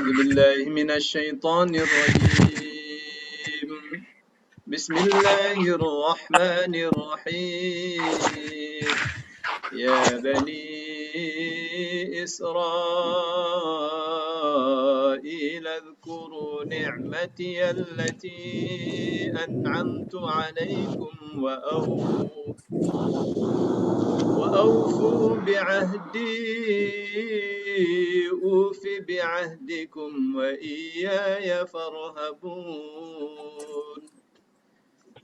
أعوذ بالله من الشيطان الرجيم بسم الله الرحمن الرحيم يا بني إسرائيل اذكروا نعمتي التي أنعمت عليكم وأوفوا بعهدي أوف بعهدكم وإياي فارهبون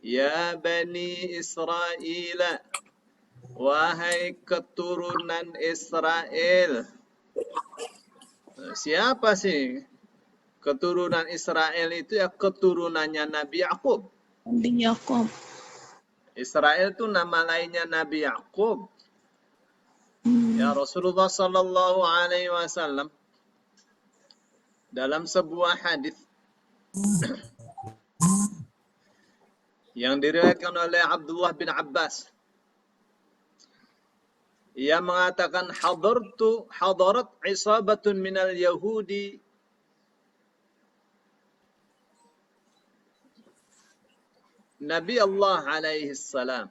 Ya Bani Israel, wahai keturunan Israel. Siapa sih keturunan Israel itu? Ya keturunannya Nabi Yakub. Nabi Yakub. Israel itu nama lainnya Nabi Yakub. Ya Rasulullah Sallallahu Alaihi Wasallam dalam sebuah hadis yang diriwayatkan oleh Abdullah bin Abbas, ia mengatakan hadarat isabatun minal yahudi Nabi Allah alaihi salam.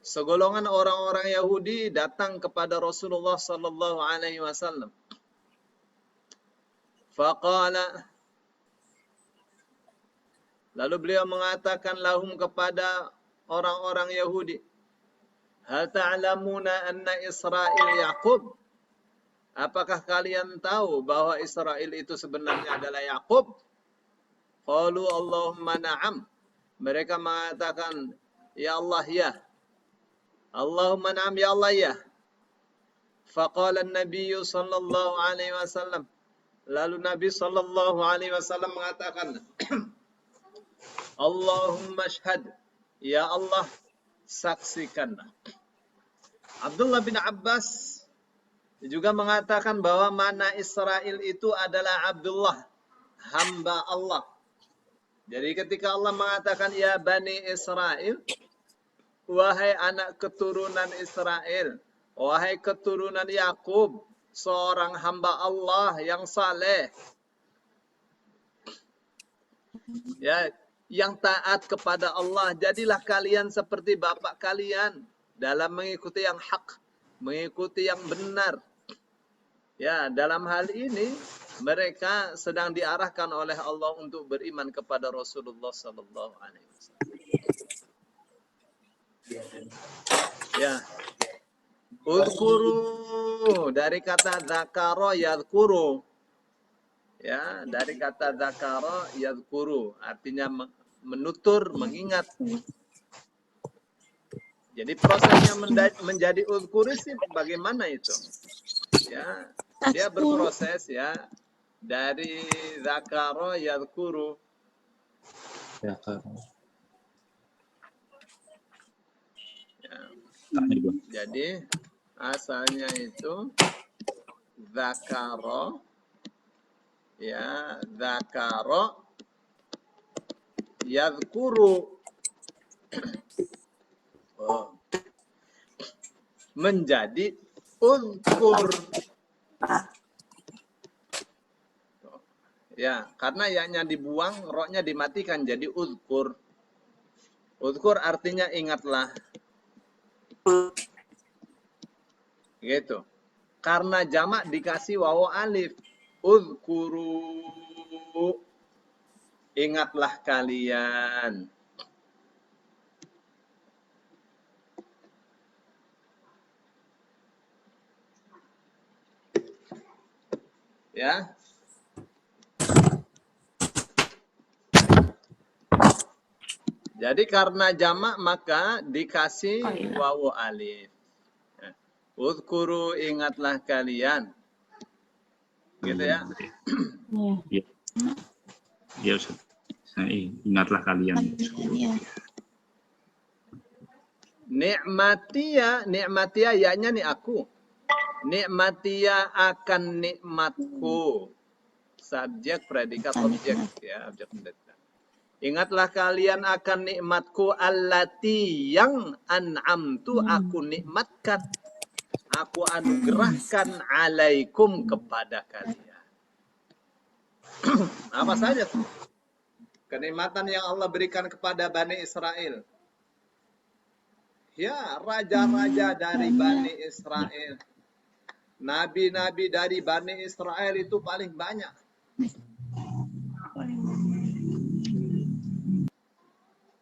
Segolongan orang-orang Yahudi datang kepada Rasulullah sallallahu alaihi wasallam. Faqala, lalu beliau mengatakan lahum kepada orang-orang Yahudi, hal ta'lamuna anna Israel Yaqub? Apakah kalian tahu bahwa Israel itu sebenarnya adalah Yaqub? Qalu Allahumma na'am. Mereka mengatakan, ya Allah ya. Allahumma na'am ya Allah ya. Faqala an-nabiy sallallahu alaihi wasallam. Lalu Nabi sallallahu alaihi wasallam mengatakan, Allahumma syhad, ya Allah saksikanlah. Abdullah bin Abbas juga mengatakan bahwa mana Israel itu adalah Abdullah, hamba Allah. Jadi ketika Allah mengatakan ya Bani Israel, wahai anak keturunan Israel, wahai keturunan Yakub, seorang hamba Allah yang saleh, ya, yang taat kepada Allah, jadilah kalian seperti bapak kalian dalam mengikuti yang hak, mengikuti yang benar. Ya, dalam hal ini mereka sedang diarahkan oleh Allah untuk beriman kepada Rasulullah sallallahu alaihi wasallam. Ya. Uzkuru dari kata dzakara yadhkuru. Ya, dari kata dzakara yadhkuru, artinya menutur, mengingat. Jadi prosesnya menjadi uzkuru sih bagaimana itu? Ya, dia berproses ya dari dzakara yadhkuru. Ya. Jadi asalnya itu dzakara, ya, dzakara yadhkuru, menjadi uzkur. Ya, karena yaknya dibuang, roknya dimatikan jadi uzkur. Uzkur artinya ingatlah. Gitu. Karena jamak dikasih wawu alif. Uzkuru. Ingatlah kalian. Ya. Jadi karena jamak maka dikasih wawu alif. Uzkuru, ingatlah kalian. Gitu ya. Iya. Ya, Ustaz. Ingatlah kalian. Ni'matia ya-nya nih aku. Ni'matia akan nikmatku. Subjek, predikat, objek, ya, objek predikat. Ingatlah kalian akan nikmatku allati yang an'amtu aku nikmatkan. Aku anugerahkan alaikum kepada kalian. Apa saja tuh? Kenikmatan yang Allah berikan kepada Bani Israel. Ya, raja-raja dari Bani Israel. Nabi-nabi dari Bani Israel itu paling banyak.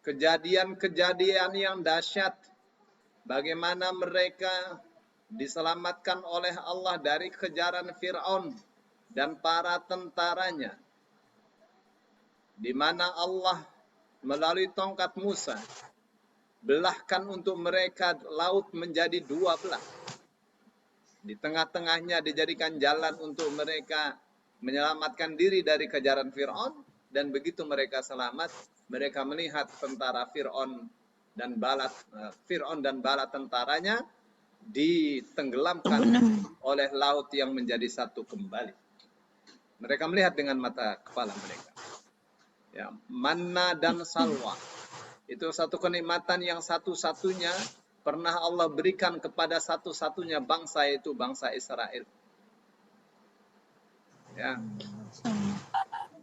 Kejadian-kejadian yang dahsyat. Bagaimana mereka diselamatkan oleh Allah dari kejaran Fir'aun dan para tentaranya. Di mana Allah melalui tongkat Musa belahkan untuk mereka laut menjadi 2 belah. Di tengah-tengahnya dijadikan jalan untuk mereka menyelamatkan diri dari kejaran Fir'aun. Dan begitu mereka selamat, mereka melihat tentara Fir'aun dan bala tentaranya ditenggelamkan oleh laut yang menjadi satu kembali. Mereka melihat dengan mata kepala mereka. Ya, manna dan salwa. Itu satu kenikmatan yang satu-satunya pernah Allah berikan kepada satu-satunya bangsa, yaitu bangsa Israel. Ya.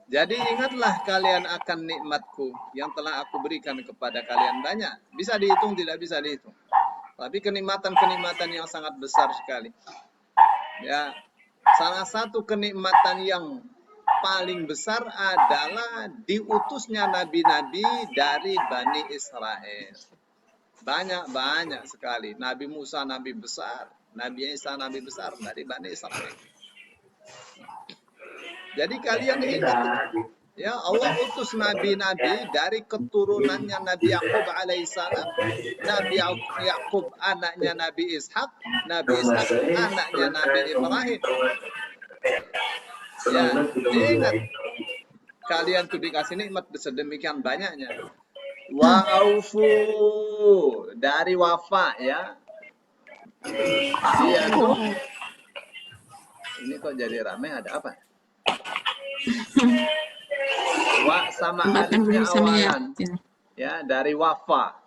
Jadi ingatlah kalian akan nikmatku yang telah aku berikan kepada kalian. Banyak. Bisa dihitung, tidak bisa dihitung. Tapi kenikmatan-kenikmatan yang sangat besar sekali. Ya. Salah satu kenikmatan yang paling besar adalah diutusnya nabi-nabi dari Bani Israel. Banyak sekali. Nabi Musa nabi besar, Nabi Isa nabi besar dari Bani Israel. Jadi kalian ingat, ya Allah utus nabi-nabi dari keturunannya Nabi Yakub alaihissalam. Nabi Yakub anaknya Nabi Ishak, Nabi Ishak anaknya Nabi Ibrahim. Ya, ingat kalian tuh dikasih nikmat sedemikian banyaknya. Wa aufu dari wafa, ya. Dia tuh ini kok jadi ramai, ada apa? Wa sama alifnya awalan. Ya, dari wafa.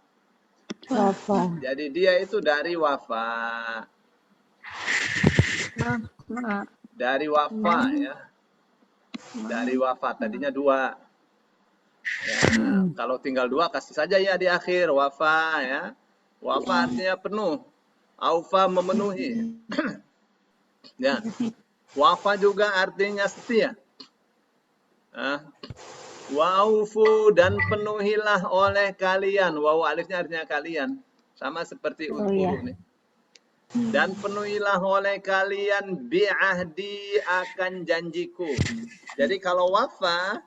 Jadi dia itu dari wafa. Dari wafa, ya. Dari wafa, tadinya 2. Ya, kalau tinggal 2 kasih saja ya di akhir, wafa, ya. Wafa artinya penuh. Aufa memenuhi. Ya. Wafa juga artinya setia. Waufu dan penuhilah oleh kalian. Wawu alifnya artinya kalian. Sama seperti udhkuru nih. Dan penuhilah oleh kalian bi'ahdi akan janjiku. Jadi kalau wafa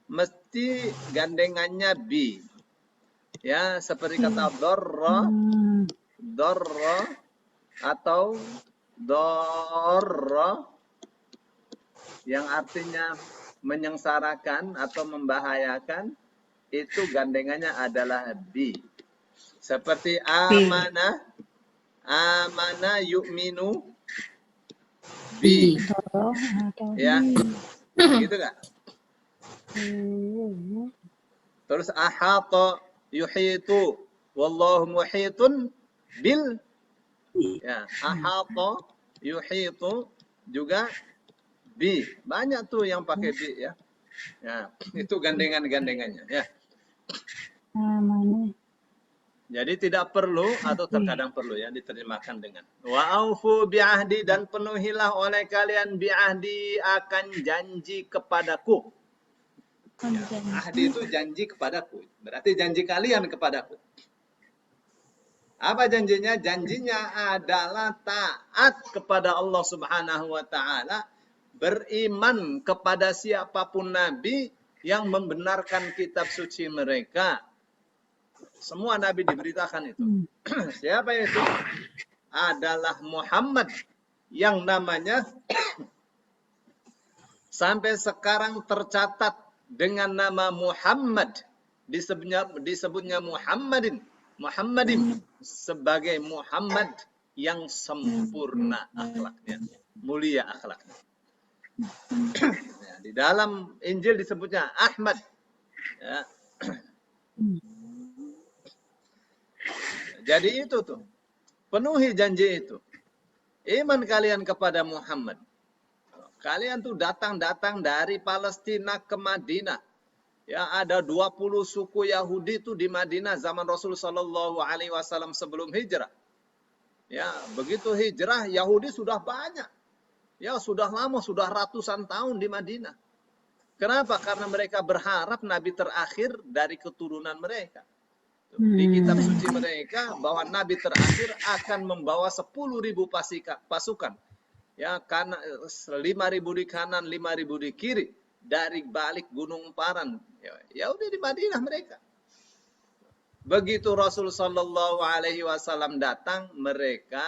mesti gandengannya bi. Ya, seperti kata dorro atau dorro yang artinya menyengsarakan atau membahayakan, itu gandengannya adalah bi. Seperti amanah yu'minu bi. Ya, gitu gak? Terus ahata yuhitu wallahu muhitun bil. Ya, ahata yuhitu juga bi. Banyak tuh yang pakai bi, ya. Ya, itu gandengan-gandengannya, ya. Jadi tidak perlu atau terkadang perlu, ya, diterjemahkan dengan wa aufu bi'ahdi dan penuhilah oleh kalian bi'ahdi akan janji kepadaku. Ya, ahdi itu janji kepadaku. Berarti janji kalian kepadaku. Apa janjinya? Janjinya adalah taat kepada Allah Subhanahu wa taala, beriman kepada siapapun nabi yang membenarkan kitab suci mereka. Semua nabi diberitakan itu. Siapa itu? Adalah Muhammad yang namanya sampai sekarang tercatat dengan nama Muhammad. Disebutnya Muhammadin sebagai Muhammad yang sempurna akhlaknya, mulia akhlaknya. Ya, di dalam Injil disebutnya Ahmad. Ya. Jadi itu tuh, penuhi janji itu. Iman kalian kepada Muhammad. Kalian tuh datang dari Palestina ke Madinah. Ya, ada 20 suku Yahudi tuh di Madinah zaman Rasul Shallallahu Alaihi Wasallam sebelum hijrah. Ya, begitu hijrah Yahudi sudah banyak. Ya, sudah lama, sudah ratusan tahun di Madinah. Kenapa? Karena mereka berharap Nabi terakhir dari keturunan mereka. Di kitab suci mereka bahwa Nabi terakhir akan membawa 10.000 pasukan. Ya, karena 5.000 di kanan, 5.000 di kiri dari balik Gunung Paran. Ya udah di Madinah mereka. Begitu Rasul Shallallahu Alaihi Wasallam datang, mereka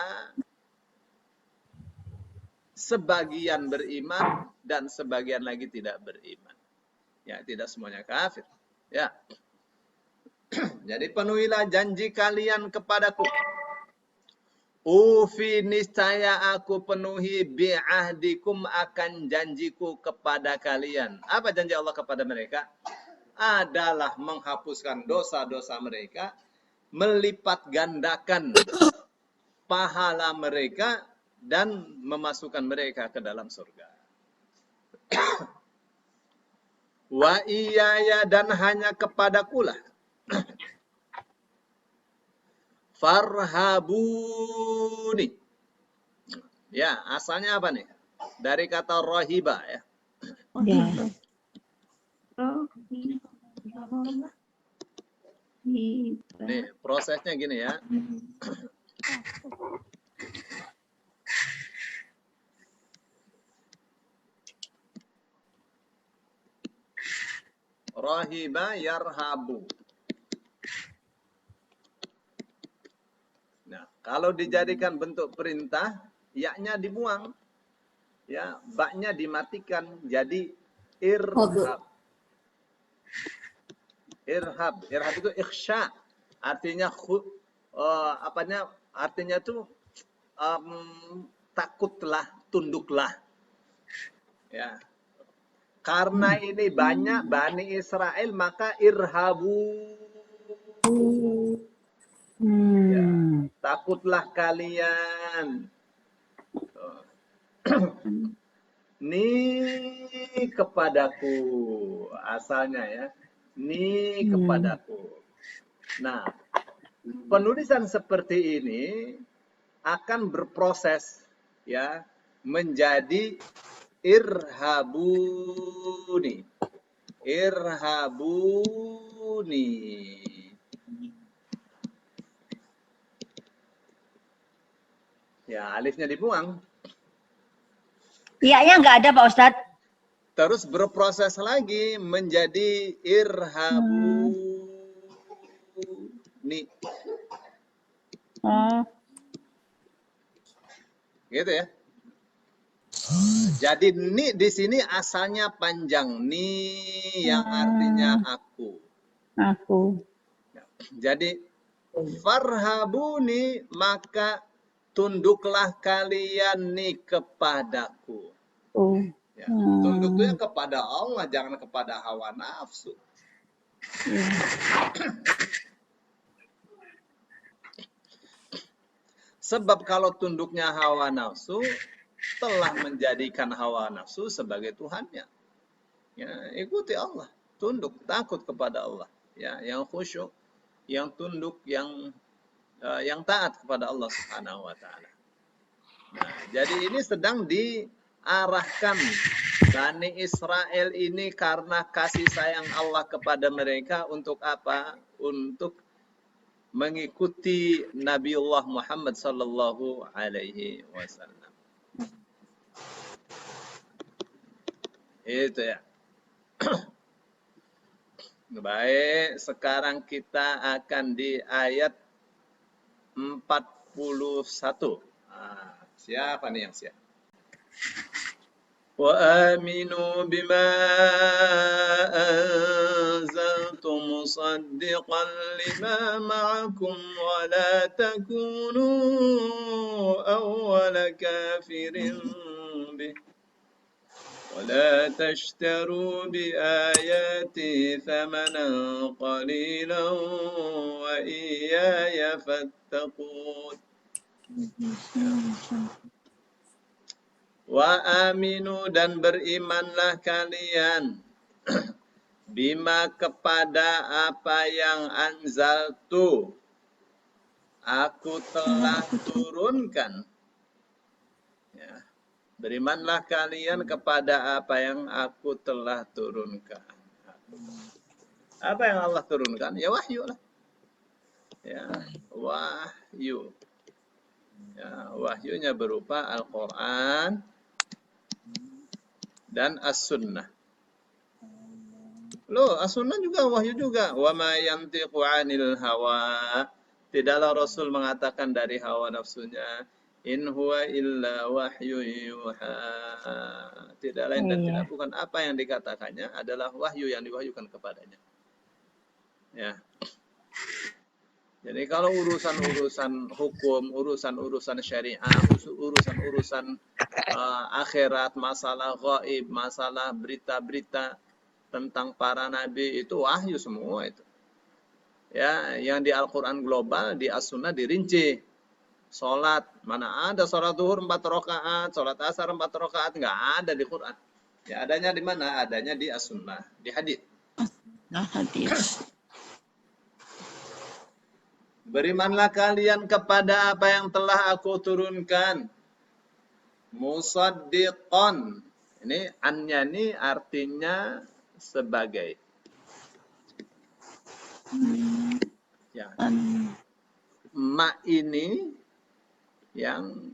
sebagian beriman dan sebagian lagi tidak beriman. Ya, tidak semuanya kafir. Ya. Jadi penuhilah janji kalian kepadaku. Ufi niscaya aku penuhi bi'ahdikum akan janjiku kepada kalian. Apa janji Allah kepada mereka? Adalah menghapuskan dosa-dosa mereka, melipat gandakan pahala mereka, dan memasukkan mereka ke dalam surga. Wa iyaya dan hanya kepadakulah. Farhabuni. Ya, asalnya apa nih? Dari kata rohiba ya. Nih, prosesnya gini ya. Rohiba yarhabu. Nah, kalau dijadikan bentuk perintah, yaknya dibuang. Ya, baknya dimatikan jadi irhab. Irhab itu ikhsya. Artinya artinya itu takutlah, tunduklah. Ya. Karena ini banyak Bani Israel, maka irhabu. Ya, takutlah kalian. Ni kepadaku. Asalnya ya. Ni kepadaku. Nah, penulisan seperti ini akan berproses ya menjadi irhabuni. Irhabuni. Ya, alifnya dibuang. Iya-nya nggak ada Pak Ustadz. Terus berproses lagi menjadi irhabuni. Gitu ya. Jadi ni di sini asalnya panjang. Ni yang artinya aku. Aku. Jadi farhabuni, maka tunduklah kalian nih kepadaku. Ya, tunduknya kepada Allah, jangan kepada hawa nafsu. Sebab kalau tunduknya hawa nafsu, telah menjadikan hawa nafsu sebagai Tuhannya. Ya, ikuti Allah, tunduk, takut kepada Allah. Ya, yang khusyuk, yang tunduk, yang taat kepada Allah Subhanahu wa taala. Nah, jadi ini sedang diarahkan Bani Israel ini karena kasih sayang Allah kepada mereka untuk apa? Untuk mengikuti Nabiullah Muhammad sallallahu alaihi wasallam. Itu ya. Baik, sekarang kita akan di ayat 41. Nah, siapa nih yang siap? Wa aminu bima anzaltu musaddiqan lima ma'akum wa la takunu awwala kafirin bih. ولا تشتروا بآياتي ثمنا قليلا وإياي فاتقون Wa aminu dan berimanlah kalian bima kepada apa yang anzaltu aku telah turunkan. Ya. Berimanlah kalian kepada apa yang aku telah turunkan. Apa yang Allah turunkan? Ya wahyu lah. Ya, wahyu. Ya, wahyunya berupa Al-Quran dan As-Sunnah. Loh, As-Sunnah juga wahyu juga. Wa ma yantiqu 'anil hawa. Tidaklah Rasul mengatakan dari hawa nafsunya. In huwa illa wahyu yuha. Tidak lain dan tidak bukan apa yang dikatakannya adalah wahyu yang diwahyukan kepadanya. Ya. Jadi kalau urusan-urusan hukum, urusan-urusan syariah, urusan-urusan akhirat, masalah gaib, masalah berita-berita tentang para nabi itu wahyu semua itu. Ya, yang di Al-Qur'an global, di As-Sunnah dirinci. Salat, mana ada salat zuhur 4 rakaat, salat asar 4 rakaat, enggak ada di Quran. Ya, adanya di mana? Adanya di As-Sunnah, di hadis. Nah, hadis. Berimanlah kalian kepada apa yang telah aku turunkan. Musaddiqan. Ini annya ini artinya sebagai. Ya. Ma ini yang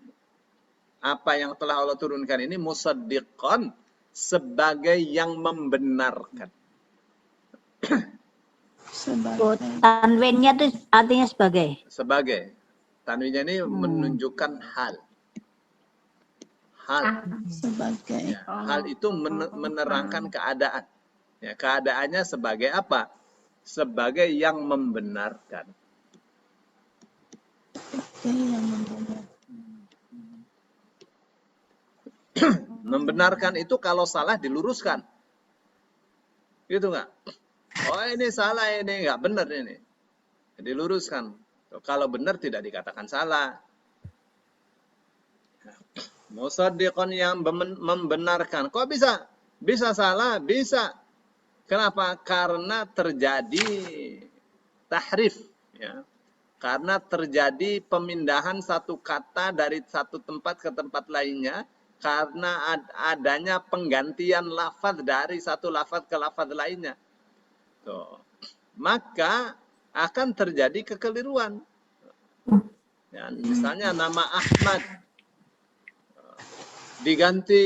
apa yang telah Allah turunkan ini musaddiqan sebagai yang membenarkan. Tanwinnya itu artinya sebagai. Sebagai. Tanwinnya ini menunjukkan hal. Hal. Sebagai. Ya, hal itu menerangkan keadaan. Ya, keadaannya sebagai apa? Sebagai yang membenarkan. Yang membenarkan. Membenarkan itu kalau salah diluruskan. Gitu nggak? Oh ini salah, ini nggak benar ini. Diluruskan. Kalau benar tidak dikatakan salah. Musaddiqan yang membenarkan. Kok bisa? Bisa salah? Bisa. Kenapa? Karena terjadi tahrif. Ya. Karena terjadi pemindahan satu kata dari satu tempat ke tempat lainnya. Karena adanya penggantian lafaz dari satu lafaz ke lafaz lainnya. Tuh. Maka akan terjadi kekeliruan. Ya, misalnya nama Ahmad diganti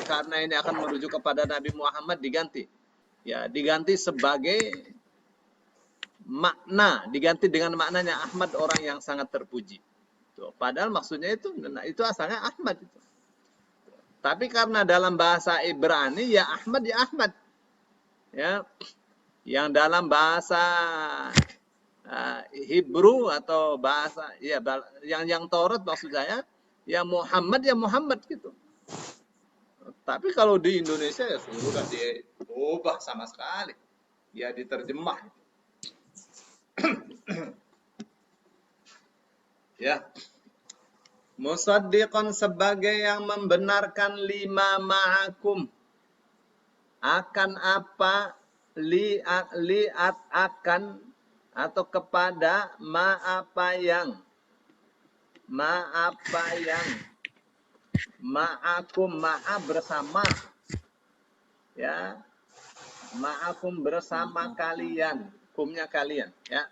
karena ini akan merujuk kepada Nabi Muhammad diganti. Ya, diganti sebagai makna, diganti dengan maknanya Ahmad orang yang sangat terpuji. Tuh, padahal maksudnya itu asalnya Ahmad itu. Tapi karena dalam bahasa Ibrani ya Ahmad ya Ahmad. Ya. Yang dalam bahasa Hebrew atau bahasa ya yang Taurat maksud saya ya Muhammad gitu. Tapi kalau di Indonesia ya sudah diubah sama sekali. Ya diterjemah. Ya. Musaddiqan sebagai yang membenarkan lima ma'akum. Akan apa liat akan atau kepada apa yang ma'akum bersama ya ma'akum bersama kalian kumnya kalian ya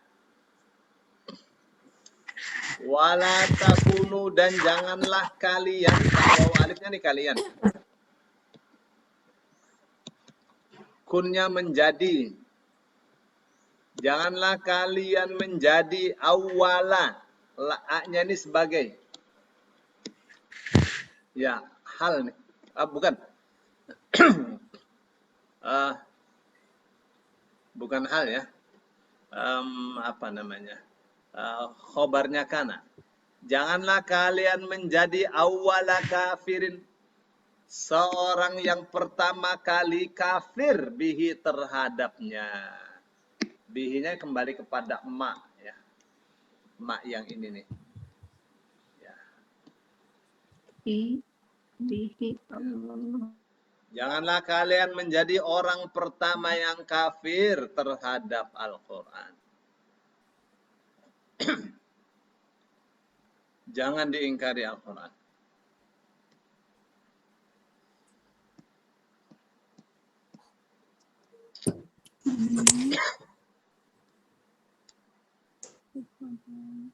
wala takunu dan janganlah kalian waw alifnya nih kalian kunnya menjadi janganlah kalian menjadi awala la-nya ini sebagai ya hal nih bukan bukan hal ya apa namanya khobarnya kana janganlah kalian menjadi awala kafirin seorang yang pertama kali kafir bihi terhadapnya. Bihinya kembali kepada emak ya. Emak yang ini nih. Ya. Bihi Allah. Janganlah kalian menjadi orang pertama yang kafir terhadap Al-Quran. Jangan diingkari Al-Quran.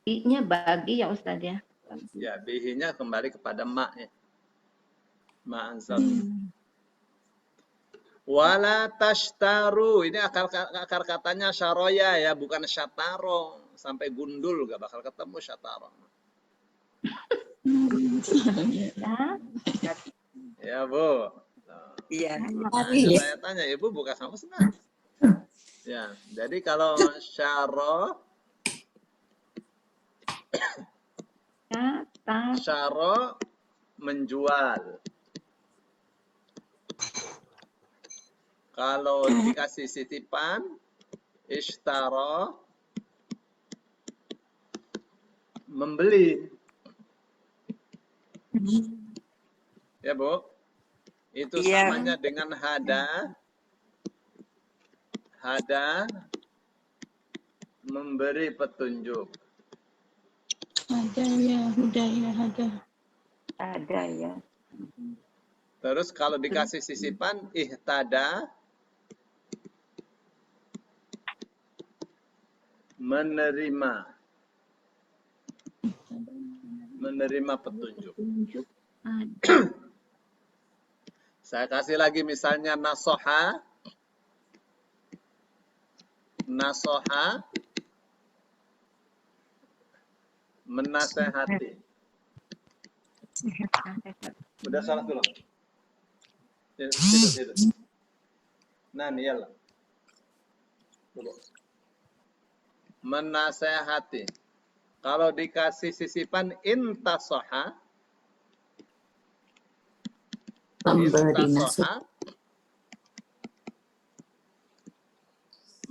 Bihinya bagi ya Ustaz ya. Ya, bihinya kembali kepada mak ya. Ma'anzal. Wala tashtaru. Ini akar katanya syaroya ya, bukan syataro. Sampai gundul gak bakal ketemu syataro. Ya. Ya, Bu. Iya. Saya tanya, Ibu buka sama senang. Ya, jadi kalau syaro menjual. Kalau dikasih titipan, ishtara membeli. Ya, Bu. Itu Iya. samanya dengan hada. Hada memberi petunjuk. Ada ya, hudaya ada. Ada ya. Terus kalau dikasih sisipan, ihtada menerima. Menerima petunjuk. Saya kasih lagi misalnya nasoha. Nasoha menasehati. Udah salah belum? Tidur. Nah, iyalah. Dulu. Menasehati. Kalau dikasih sisipan intasoha. Intasoha.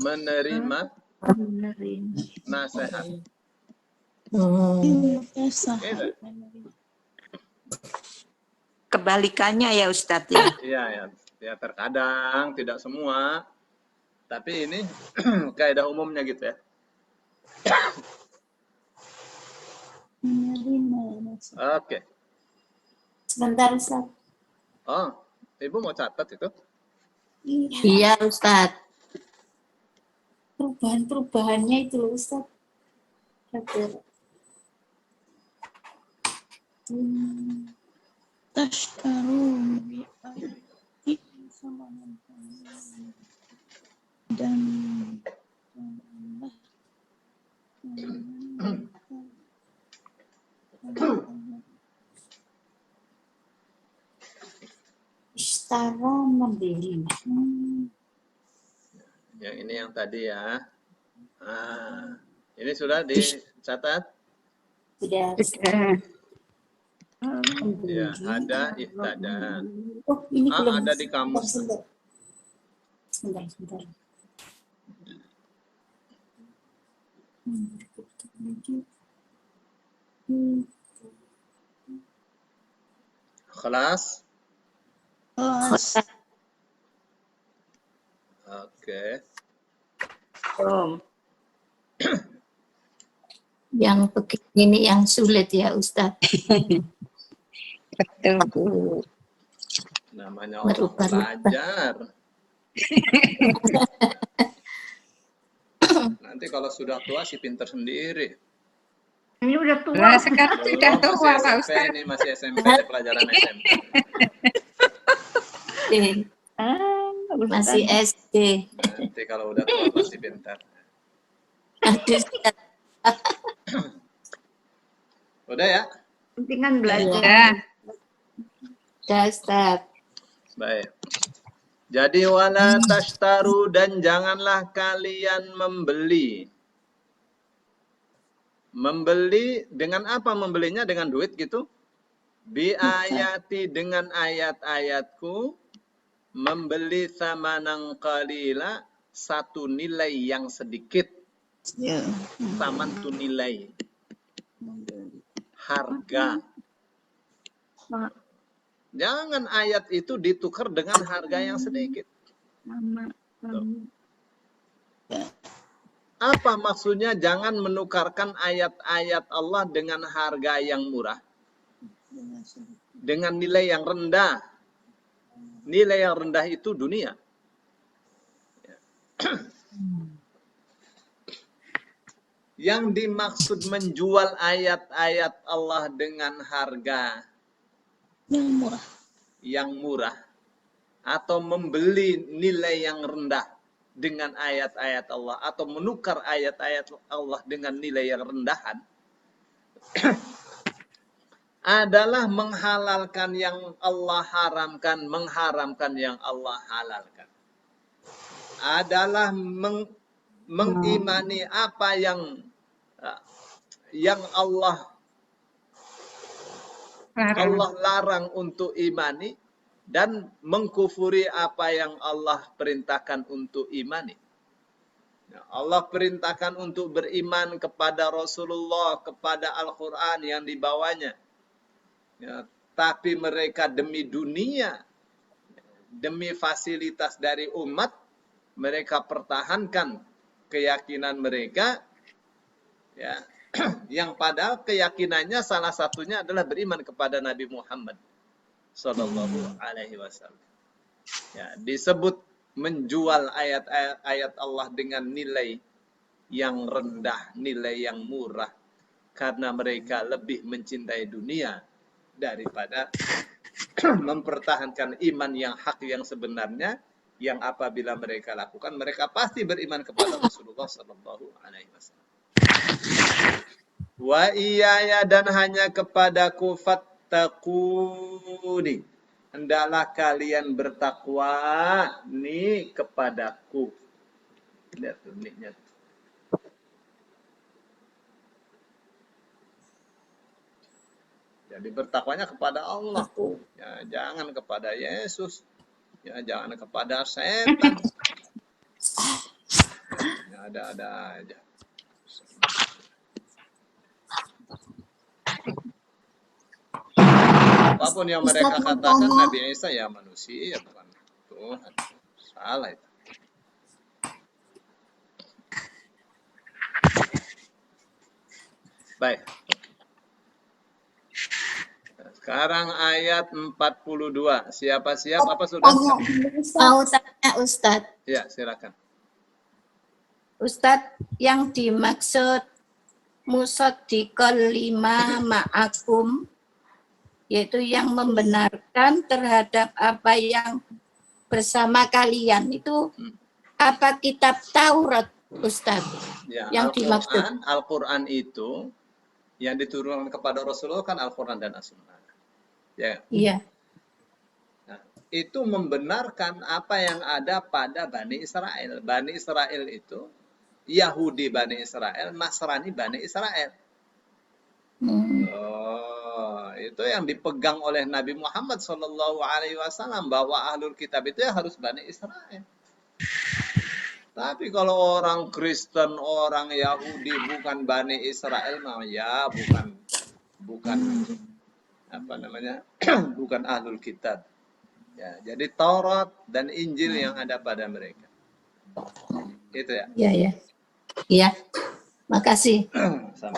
Menerima nasihat. Kebalikannya ya Ustadz ya. Iya ya terkadang tidak semua, tapi ini kaidah umumnya gitu ya. Oke. Sebentar Ustaz. Oh, Ibu mau catat itu? Iya Ustaz. Perubahannya itu loh Ustaz. Tashtaru dan Ishtara membeli. Yang ini yang tadi ya. Ini sudah dicatat? Sudah. Ya, ada ihtada. Oh, ini belum. Ada di kamus. Sebentar. Kelas? Oke. Yang begini yang sulit ya Ustadz. Betul. Namanya orang belajar. Nanti kalau sudah tua sih pinter sendiri. Ini udah tua. Nah, sekarang sudah Belum, tua masih Pak SMP Ustadz. ini, masih SMP, pelajaran SMP. Masih SD. Nanti kalau udah tua pasti pintar. Udah ya? Pentingan belajar. Ya. Udah Ustadz. Baik. Jadi wala tashtaru dan janganlah kalian membeli. Membeli dengan apa membelinya? Dengan duit gitu? Bi ayati dengan ayat-ayatku membeli thamanan qalila satu nilai yang sedikit. Ya. Taman tu nilai. Harga. Ma- Jangan ayat itu ditukar dengan harga yang sedikit. Mama. Apa maksudnya jangan menukarkan ayat-ayat Allah dengan harga yang murah? Dengan nilai yang rendah. Nilai yang rendah itu dunia. Yang dimaksud menjual ayat-ayat Allah dengan harga Yang murah. yang murah atau membeli nilai yang rendah dengan ayat-ayat Allah atau menukar ayat-ayat Allah dengan nilai yang rendahan adalah menghalalkan yang Allah haramkan, mengharamkan yang Allah halalkan. Adalah mengimani apa yang Allah larang untuk imani dan mengkufuri apa yang Allah perintahkan untuk imani. Allah perintahkan untuk beriman kepada Rasulullah, kepada Al-Quran yang dibawanya. Ya, tapi mereka demi dunia, demi fasilitas dari umat, mereka pertahankan keyakinan mereka, ya, yang padahal keyakinannya salah satunya adalah beriman kepada Nabi Muhammad Sallallahu Alaihi Wasallam. Ya, disebut menjual ayat-ayat Allah dengan nilai yang rendah, nilai yang murah, karena mereka lebih mencintai dunia daripada mempertahankan iman yang hak yang sebenarnya, yang apabila mereka lakukan, mereka pasti beriman kepada Rasulullah Sallallahu Alaihi Wasallam. Wa iyaya dan hanya kepadaku fattaquni, hendaklah kalian bertakwa ni kepadaku. Lihat tuh niknya. Jadi bertakwanya kepada Allah. Ya, jangan kepada Yesus. Ya, jangan kepada setan. Ya, ada aja. Apapun yang mereka katakan, Nabi Isa ya manusia, bukan Tuhan. Salah itu. Baik. Sekarang ayat 42. Siapa siap? Apa sudah? Mau tanya Ustadz. Ya, silakan. Ustadz, yang dimaksud musaddiqal lima ma'akum, yaitu yang membenarkan terhadap apa yang bersama kalian, itu apa kitab Taurat, Ustadz? Ya, Yang dimaksud. Al-Quran itu yang diturunkan kepada Rasulullah kan Al-Quran dan As-Sunnah. Ya. Iya. Nah, itu membenarkan apa yang ada pada Bani Israel. Bani Israel itu Yahudi Bani Israel, Nasrani Bani Israel. Oh, itu yang dipegang oleh Nabi Muhammad SAW, bahwa ahlul kitab itu ya harus Bani Israel. Tapi kalau orang Kristen, orang Yahudi bukan Bani Israel, ya bukan apa namanya, bukan ahlul kitab. Ya, jadi Taurat dan Injil yang ada pada mereka. Itu ya. Iya, ya. Iya. Makasih. Sama.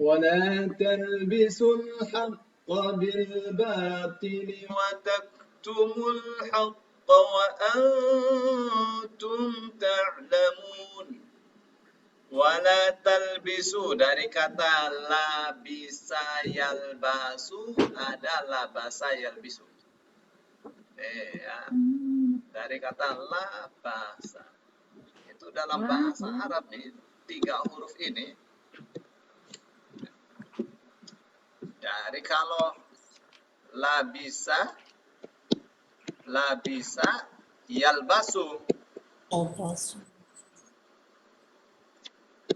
ولا تلبسوا الحق بالباطل وتكتموا الحق وأنتم تعلمون. Wala talbisu, dari kata labisa yalbasu ada labasa yalbisu. Ya. Dari kata labasa. Itu dalam bahasa Arab nih, 3 huruf ini. Dari kalau labisa yalbasu.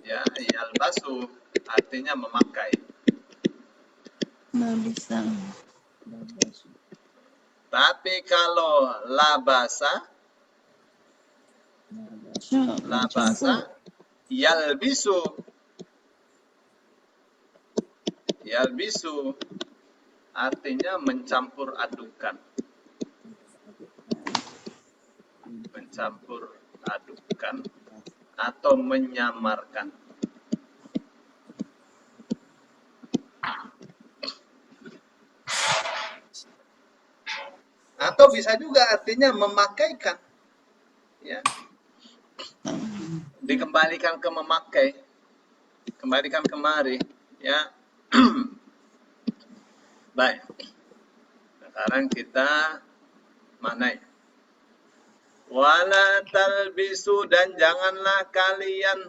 Ya, yalbasu. artinya memakai. Nggak bisa. Tapi kalau labasa yalbisu artinya mencampur adukan. Mencampur adukan atau menyamarkan. Atau bisa juga artinya memakaikan. Ya. Dikembalikan ke memakai. Kembalikan kemari, ya. Baik. Sekarang kita manai. Wala talbisu, dan janganlah kalian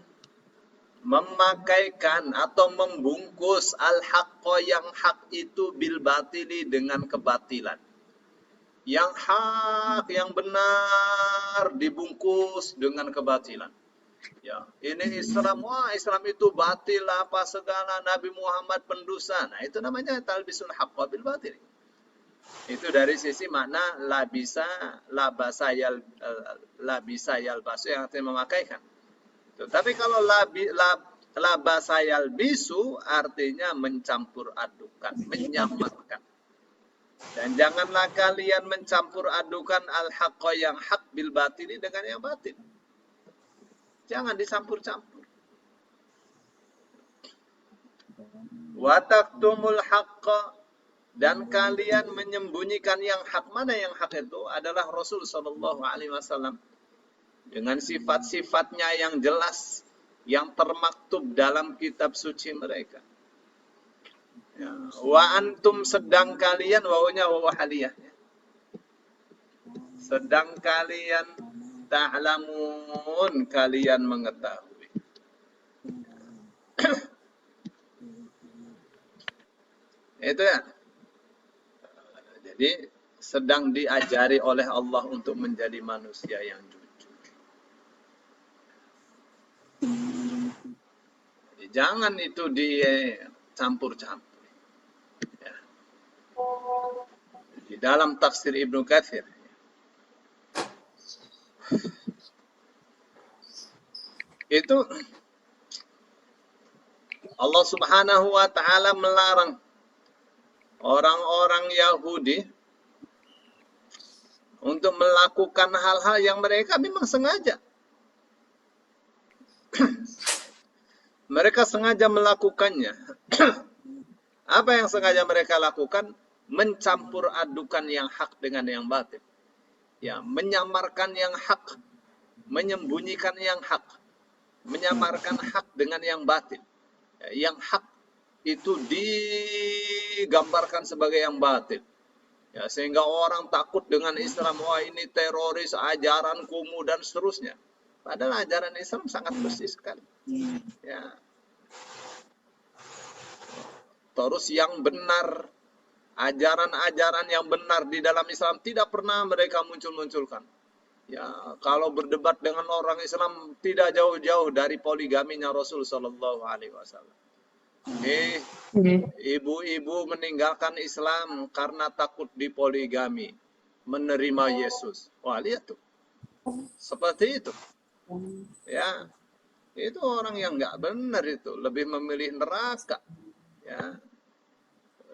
memakaikan atau membungkus al-haqqo, yang hak itu, bil batili, dengan kebatilan. Yang hak, yang benar dibungkus dengan kebatilan. Ya, ini Islam, wah Islam itu batil apa segala, Nabi Muhammad pendusta. Nah, itu namanya talbisul haqqo bil batil. Itu dari sisi makna labasa yalbasu, yang artinya memakaikan. Tapi kalau labasa yalbisu artinya mencampur adukan, menyamarkan. Dan janganlah kalian mencampur adukan al-haqqo, yang hak, bil batili, dengan yang batil. Jangan dicampur-campur. Wa taktumul haqqa, dan kalian menyembunyikan yang hak. Mana yang hak itu? Adalah Rasul sallallahu alaihi wasallam dengan sifat-sifatnya yang jelas, yang termaktub dalam kitab suci mereka. Ya. Wa antum, sedang kalian, wawunya wawu haliyah. Sedang kalian, ta'lamun, kalian mengetahui. Itu ya. Jadi sedang diajari oleh Allah untuk menjadi manusia yang jujur. Jadi jangan itu dicampur-campur. Ya. Di dalam tafsir Ibnu Katsir, itu Allah Subhanahu wa ta'ala melarang orang-orang Yahudi untuk melakukan hal-hal yang mereka memang sengaja. Mereka sengaja melakukannya. Apa yang sengaja mereka lakukan? Mencampur adukan yang hak dengan yang batil. Ya, menyamarkan yang hak, menyembunyikan yang hak, menyamarkan hak dengan yang batil. Ya, yang hak itu digambarkan sebagai yang batil. Ya, sehingga orang takut dengan Islam, wah ini teroris, ajaran kumuh dan seterusnya. Padahal ajaran Islam sangat bersih sekali. Ya. Terus yang benar, ajaran-ajaran yang benar di dalam Islam tidak pernah mereka muncul-munculkan. Ya, kalau berdebat dengan orang Islam tidak jauh-jauh dari poligaminya Rasul sallallahu alaihi wasallam. Ibu-ibu meninggalkan Islam karena takut dipoligami, menerima Yesus. Wah, lihat tuh. Seperti itu. Ya. Itu orang yang enggak benar itu, lebih memilih neraka. Ya.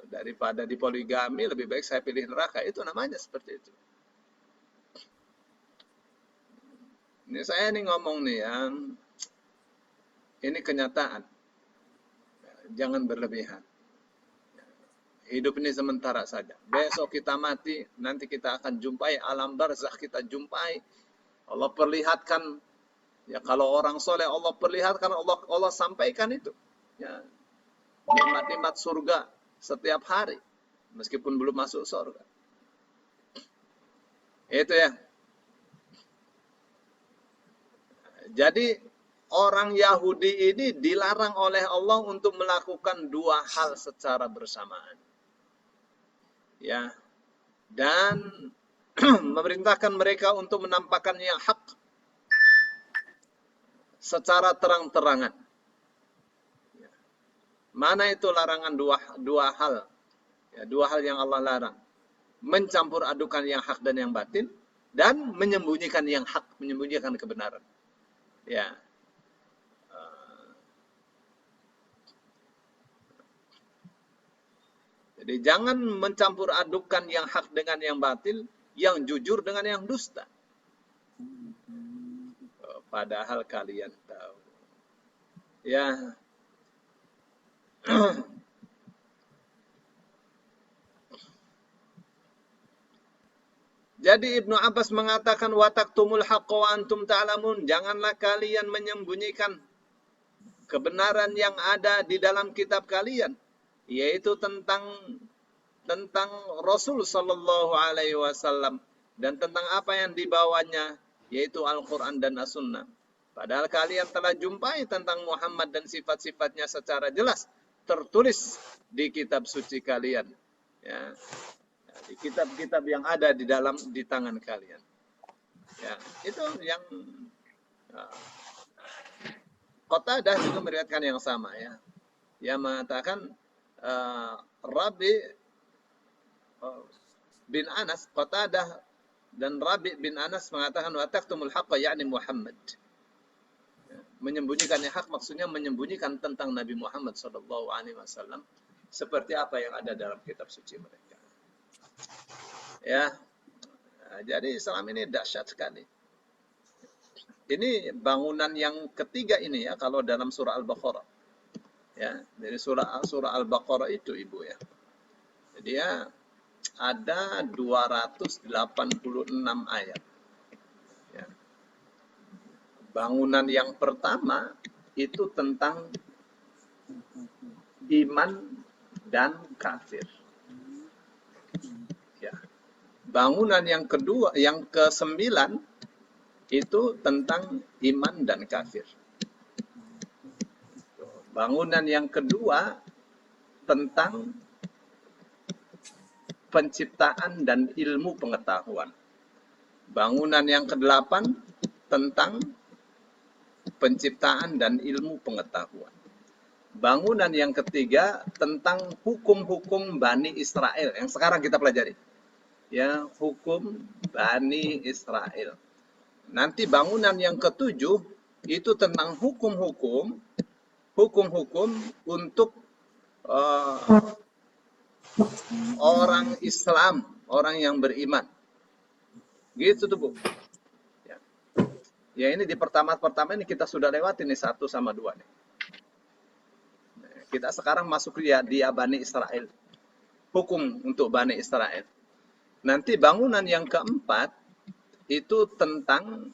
Daripada dipoligami, lebih baik saya pilih neraka. Itu namanya seperti itu. Ini saya ngomong nih ya. Ini kenyataan. Jangan berlebihan. Hidup ini sementara saja. Besok kita mati, nanti kita akan jumpai alam barzakh, kita jumpai. Allah perlihatkan, ya kalau orang soleh Allah perlihatkan, Allah sampaikan itu. Ya, nikmat-nikmat surga setiap hari, meskipun belum masuk surga. Itu ya. Jadi orang Yahudi ini dilarang oleh Allah untuk melakukan dua hal secara bersamaan. Ya. Dan memerintahkan mereka untuk menampakkan yang hak secara terang-terangan. Ya. Mana itu larangan dua hal? Ya, dua hal yang Allah larang. Mencampur adukan yang hak dan yang batil, dan menyembunyikan yang hak, menyembunyikan kebenaran. Ya. Jadi jangan mencampur adukan yang hak dengan yang batil, yang jujur dengan yang dusta. Padahal kalian tahu. Ya. Jadi Ibnu Abbas mengatakan wataktumul haqqa wa antum ta'lamun, janganlah kalian menyembunyikan kebenaran yang ada di dalam kitab kalian, yaitu tentang Rasul sallallahu alaihi wasallam dan tentang apa yang dibawanya, yaitu Al-Qur'an dan As-Sunnah. Padahal kalian telah jumpai tentang Muhammad dan sifat-sifatnya secara jelas tertulis di kitab suci kalian. Ya. Di kitab-kitab yang ada di tangan kalian. Ya, itu yang Qatadah juga meriwayatkan yang sama ya. Yang mengatakan Rabi bin Anas, Qatadah dan Rabi bin Anas mengatakan wa taktumul haqqa yakni Muhammad. Ya, menyembunyikan yang hak maksudnya menyembunyikan tentang Nabi Muhammad sallallahu alaihi wasallam seperti apa yang ada dalam kitab suci mereka. Ya, jadi Islam ini dahsyat sekali. Ini bangunan yang ketiga ini ya, kalau dalam surah Al-Baqarah. Ya, dari surah Al-Baqarah itu Ibu ya. Jadi ya ada 286 ayat. Ya. Bangunan yang pertama itu tentang iman dan kafir. Bangunan yang kedua, yang ke-9 itu tentang iman dan kafir. Bangunan yang kedua tentang penciptaan dan ilmu pengetahuan. Bangunan yang ke-8 tentang penciptaan dan ilmu pengetahuan. Bangunan yang ketiga tentang hukum-hukum Bani Israel yang sekarang kita pelajari. Ya, hukum Bani Israel. Nanti bangunan yang ke-7 itu tentang hukum-hukum untuk orang Islam, orang yang beriman. Gitu tuh Bu. Ya, ya ini di pertama ini kita sudah lewati nih 1 sama 2 nih. Kita sekarang masuk dia Bani Israel. Hukum untuk Bani Israel. Nanti bangunan yang keempat itu tentang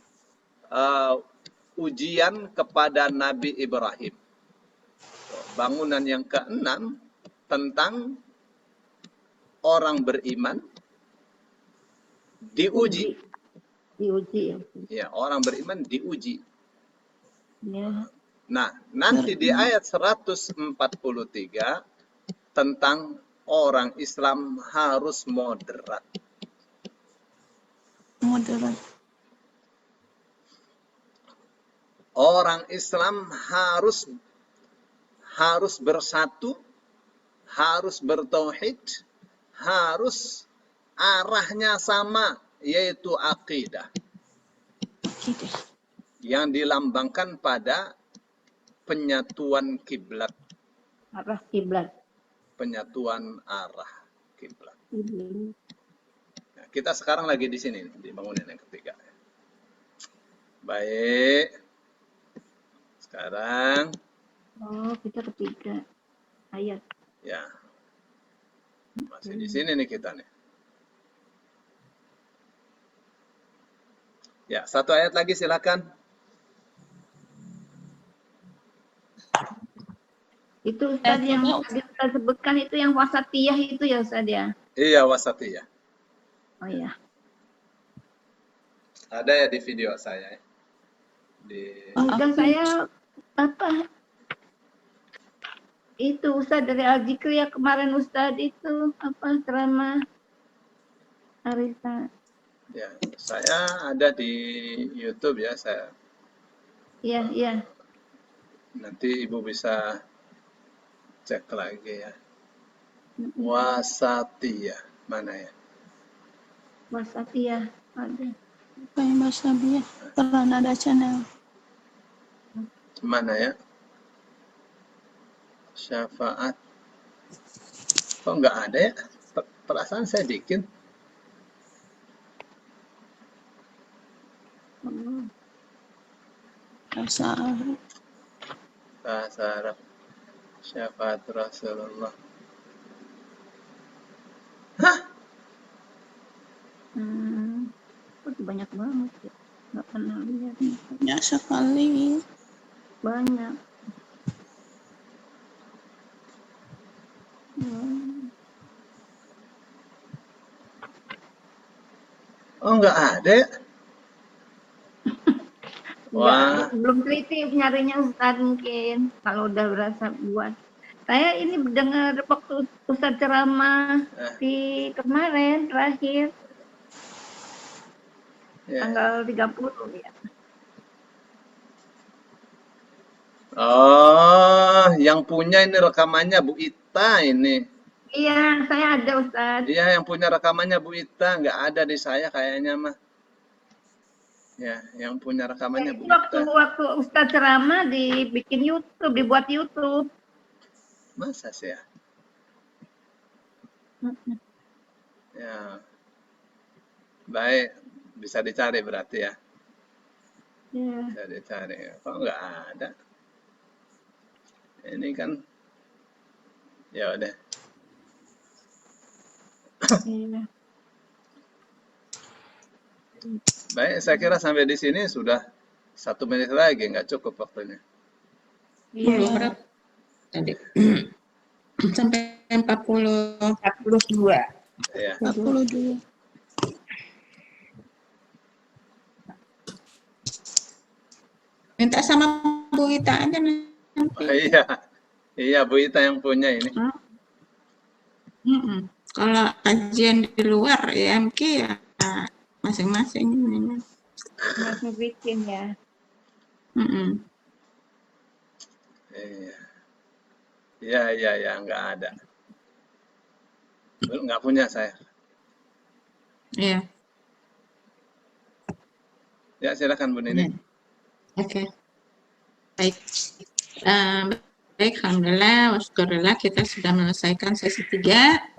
ujian kepada Nabi Ibrahim. Bangunan yang keenam tentang orang beriman diuji. Ya, orang beriman diuji. Ya. Nah, nanti di ayat 143 tentang orang Islam harus moderat. Moderat. Orang Islam harus bersatu, harus bertauhid, harus arahnya sama, yaitu akidah. Yang dilambangkan pada penyatuan kiblat. Arah kiblat. Penyatuan arah kiblat. Nah, kita sekarang lagi di sini, di bangunan yang ketiga. Baik. Sekarang. Oh, kita ketiga ayat. Ya. Masih di sini nih kita nih. Ya, 1 ayat lagi silakan. Itu Ustaz yang tadi Ustaz sebutkan itu yang wasatiyah itu ya Ustaz ya? Iya, wasatiyah. Oh iya. Ada ya di video saya. Dan saya apa? Itu Ustaz dari Al-Zikri ya kemarin Ustaz itu apa ceramah Arisa. Ya, saya ada di YouTube ya, saya. Iya, iya. Nanti Ibu bisa cek lagi ya. Wasatiyah. Mana ya? Wasatiyah ada. Kayak bahasa dia. Peran ada channel. Mana ya? Syafaat. Kok nggak ada ya? Perasaan saya bikin. Bahasa Arab. Bahasa Arab. Syafaat Rasulullah. Hah? Itu banyak banget ya. Nggak pernah lihat. Banyak sekali. Banyak. Oh, nggak ada ya? Wah. Belum teliti nyarinya Ustaz mungkin. Kalau udah berasa buat. Saya ini dengar waktu Ustaz ceramah di kemarin terakhir. Ya. Tanggal 30 ya. Oh, yang punya ini rekamannya Bu Ita ini. Iya, saya ada Ustaz. Iya, yang punya rekamannya Bu Ita. Nggak ada di saya kayaknya mah. Ya, yang punya rekamannya Bu Ita. Waktu Ustaz ceramah dibikin YouTube, dibuat YouTube. Masa sih ya? Ya. Baik, bisa dicari berarti ya. Ya. Bisa dicari. Kok nggak ada? Ini kan, ya udah. Iya. Baik, saya kira sampai di sini sudah 1 menit lagi, nggak cukup waktunya. Iya. Tadi sampai 42. Ya. 42. Minta sama Bu Ita aja nanti. Oh, iya, iya Bu Ita yang punya ini. Kalau kajian di luar IMQ ya masing-masing ini. Masih bikin ya. Iya. Iya, nggak ada. Nggak punya saya. Iya. Ya, silakan Bu Nini. Oke. Baik. Baik, alhamdulillah, wasyukurillah kita sudah menyelesaikan sesi 3.